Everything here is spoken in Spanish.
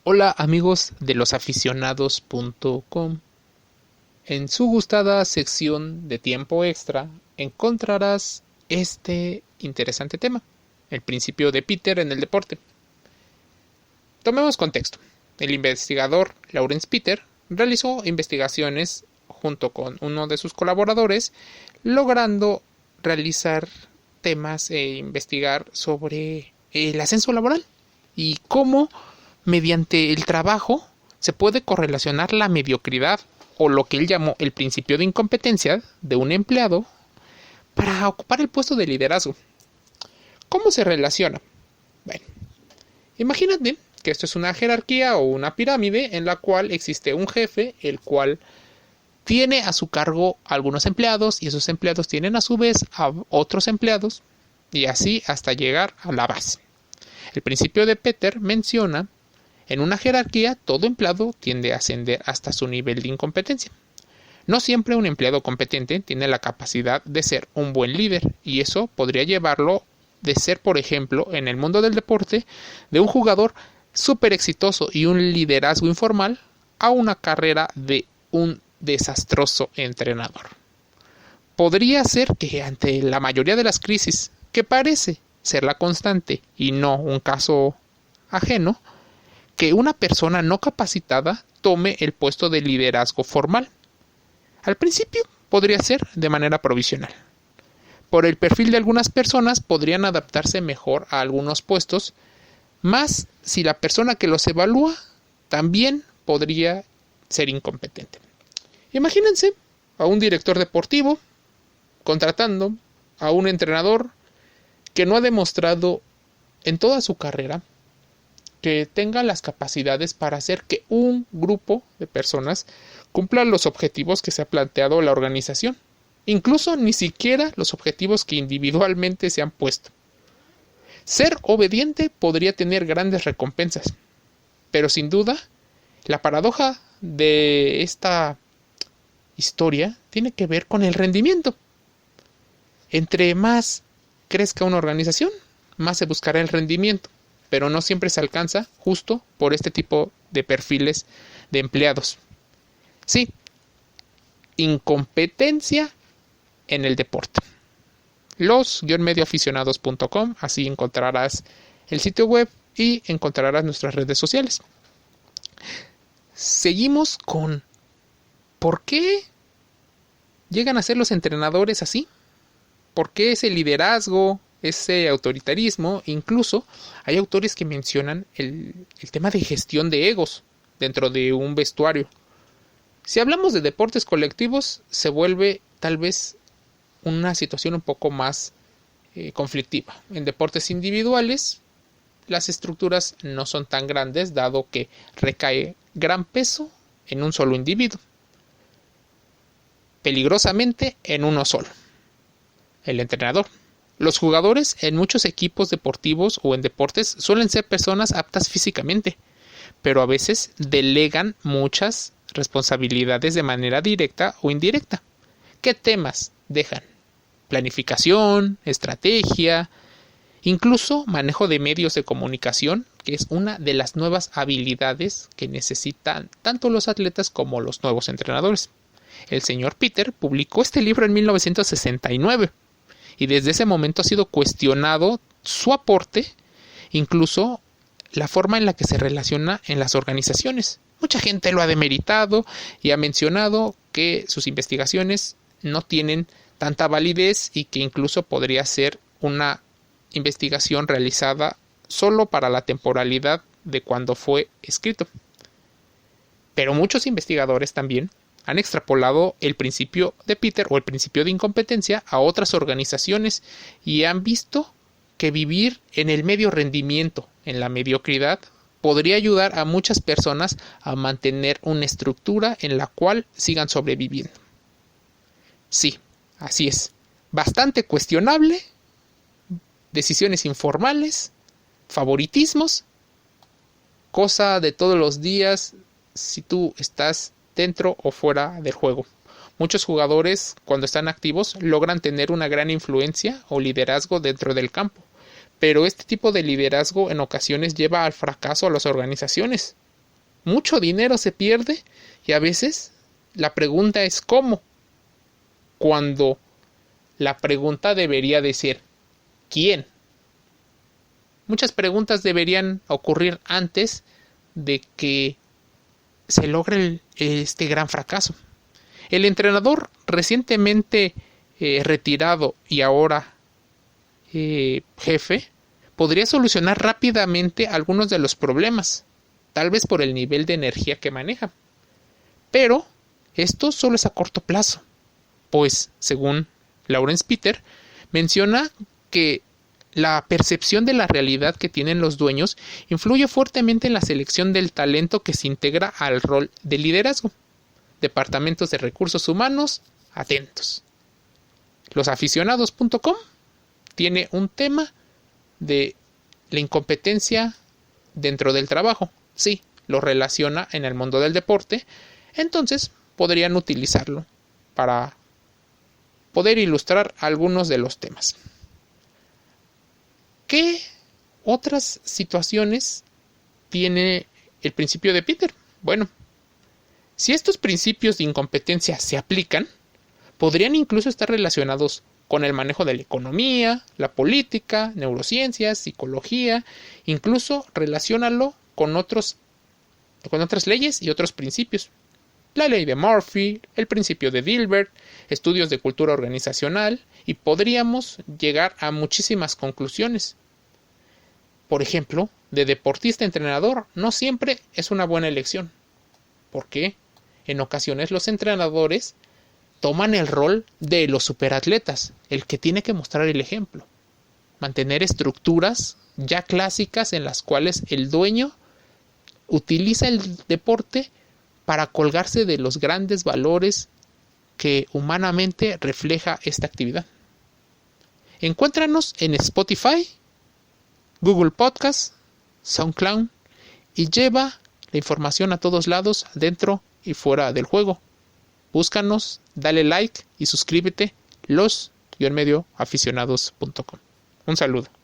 Hola amigos de losaficionados.com. En su gustada sección de tiempo extra encontrarás este interesante tema, el principio de Peter en el deporte. Tomemos contexto. El investigador Lawrence Peter realizó investigaciones junto con uno de sus colaboradores, logrando realizar temas e investigar sobre el ascenso laboral y cómo mediante el trabajo se puede correlacionar la mediocridad o lo que él llamó el principio de incompetencia de un empleado para ocupar el puesto de liderazgo. ¿Cómo se relaciona? Bueno, imagínate que esto es una jerarquía o una pirámide en la cual existe un jefe, el cual tiene a su cargo algunos empleados y esos empleados tienen a su vez a otros empleados y así hasta llegar a la base. El principio de Peter menciona: en una jerarquía, todo empleado tiende a ascender hasta su nivel de incompetencia. No siempre un empleado competente tiene la capacidad de ser un buen líder, y eso podría llevarlo de ser, por ejemplo, en el mundo del deporte, de un jugador súper exitoso y un liderazgo informal, a una carrera de un desastroso entrenador. Podría ser que ante la mayoría de las crisis, que parece ser la constante y no un caso ajeno, que una persona no capacitada tome el puesto de liderazgo formal. Al principio podría ser de manera provisional. Por el perfil de algunas personas podrían adaptarse mejor a algunos puestos, más si la persona que los evalúa también podría ser incompetente. Imagínense a un director deportivo contratando a un entrenador que no ha demostrado en toda su carrera que tenga las capacidades para hacer que un grupo de personas cumpla los objetivos que se ha planteado la organización, incluso ni siquiera los objetivos que individualmente se han puesto. Ser obediente podría tener grandes recompensas, pero sin duda la paradoja de esta historia tiene que ver con el rendimiento. Entre más crezca una organización, más se buscará el rendimiento, pero no siempre se alcanza justo por este tipo de perfiles de empleados. Sí, incompetencia en el deporte. Los-medioaficionados.com, así encontrarás el sitio web y encontrarás nuestras redes sociales. Seguimos con ¿por qué llegan a ser los entrenadores así? ¿Por qué ese liderazgo, ese autoritarismo? Incluso hay autores que mencionan el tema de gestión de egos dentro de un vestuario. Si hablamos de deportes colectivos, se vuelve tal vez una situación un poco más conflictiva. En deportes individuales, las estructuras no son tan grandes, dado que recae gran peso en un solo individuo, peligrosamente en uno solo, el entrenador. Los jugadores en muchos equipos deportivos o en deportes suelen ser personas aptas físicamente, pero a veces delegan muchas responsabilidades de manera directa o indirecta. ¿Qué temas dejan? Planificación, estrategia, incluso manejo de medios de comunicación, que es una de las nuevas habilidades que necesitan tanto los atletas como los nuevos entrenadores. El señor Peter publicó este libro en 1969 y desde ese momento ha sido cuestionado su aporte, incluso la forma en la que se relaciona en las organizaciones. Mucha gente lo ha demeritado y ha mencionado que sus investigaciones no tienen tanta validez y que incluso podría ser una investigación realizada solo para la temporalidad de cuando fue escrito. Pero muchos investigadores también han extrapolado el principio de Peter o el principio de incompetencia a otras organizaciones y han visto que vivir en el medio rendimiento, en la mediocridad, podría ayudar a muchas personas a mantener una estructura en la cual sigan sobreviviendo. Sí, así es. Bastante cuestionable, decisiones informales, favoritismos, cosa de todos los días si tú estás dentro o fuera del juego. Muchos jugadores, cuando están activos, logran tener una gran influencia o liderazgo dentro del campo, pero este tipo de liderazgo en ocasiones lleva al fracaso a las organizaciones. Mucho dinero se pierde y a veces la pregunta es ¿cómo? Cuando la pregunta debería decir ¿quién? Muchas preguntas deberían ocurrir antes de que se logre este gran fracaso. El entrenador recientemente retirado y ahora jefe podría solucionar rápidamente algunos de los problemas, tal vez por el nivel de energía que maneja. Pero esto solo es a corto plazo, pues, según Lawrence Peter, menciona que la percepción de la realidad que tienen los dueños influye fuertemente en la selección del talento que se integra al rol de liderazgo. Departamentos de recursos humanos, atentos. Losaficionados.com tiene un tema de la incompetencia dentro del trabajo. Sí, lo relaciona en el mundo del deporte, entonces podrían utilizarlo para poder ilustrar algunos de los temas. ¿Qué otras situaciones tiene el principio de Peter? Bueno, si estos principios de incompetencia se aplican, podrían incluso estar relacionados con el manejo de la economía, la política, neurociencias, psicología, incluso relaciónalo con otras leyes y otros principios. La ley de Murphy, el principio de Dilbert, estudios de cultura organizacional, y podríamos llegar a muchísimas conclusiones. Por ejemplo, de deportista a entrenador no siempre es una buena elección. ¿Por qué? En ocasiones los entrenadores toman el rol de los superatletas, el que tiene que mostrar el ejemplo. Mantener estructuras ya clásicas en las cuales el dueño utiliza el deporte para colgarse de los grandes valores que humanamente refleja esta actividad. Encuéntranos en Spotify, Google Podcast, SoundCloud y lleva la información a todos lados, dentro y fuera del juego. Búscanos, dale like y suscríbete, los-aficionados.com. Un saludo.